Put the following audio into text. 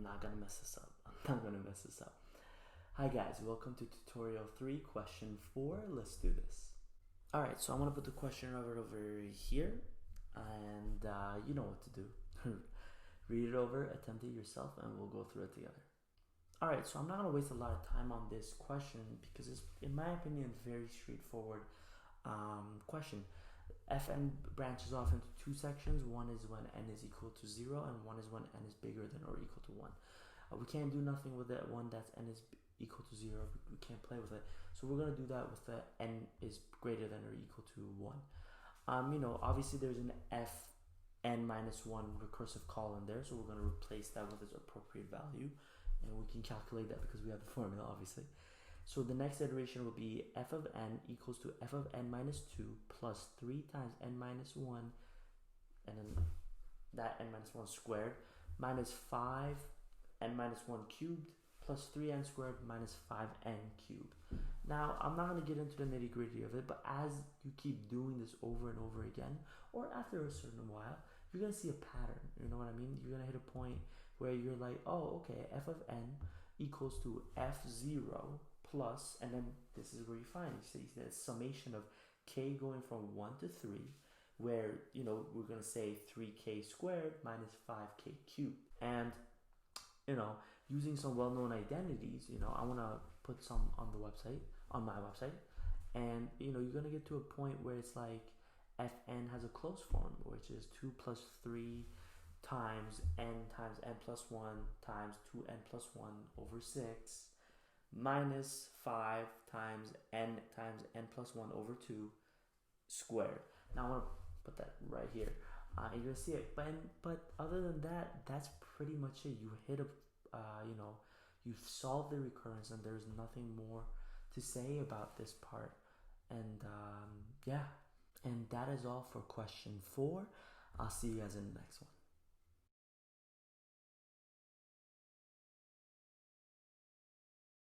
I'm not gonna mess this up. I'm not gonna mess this up. Hi guys, welcome to tutorial 3, question 4. Let's do this. Alright, so I'm gonna put the question over here, and you know what to do. Read it over, attempt it yourself, and we'll go through it together. Alright, so I'm not gonna waste a lot of time on this question because it's, in my opinion, a very straightforward question. Fn branches off into two sections. One is when n is equal to 0, and one is when n is bigger than or equal to 1. We can't do nothing with that one that's n is equal to 0. We can't play with it. So we're going to do that with the n is greater than or equal to 1. Obviously there's an fn minus 1 recursive call in there, so we're going to replace that with its appropriate value. And we can calculate that because we have the formula, obviously. So the next iteration will be f of n equals to f of n minus 2 plus 3 times n minus 1, and then that n minus 1 squared, minus 5 n minus 1 cubed, plus 3n squared minus 5n cubed. Now, I'm not going to get into the nitty gritty of it, but as you keep doing this over and over again, or after a certain while, you're going to see a pattern. You know what I mean? You're going to hit a point where you're like, oh, okay, f of n equals to f0 plus, and then this is where you find, you see that summation of k going from 1 to 3, where, we're going to say 3k squared minus 5k cubed. And, using some well-known identities, I want to put some on the website, on my website, and, you're going to get to a point where it's like fn has a closed form, which is 2 plus 3 times n plus 1 times 2n plus 1 over 6 minus 5 times n plus 1 over 2 squared. Now I want to put that right here. You're going to see it. But other than that, that's pretty much it. You hit a, you've solved the recurrence, and there's nothing more to say about this part. And yeah, and that is all for question 4. I'll see you guys in the next one.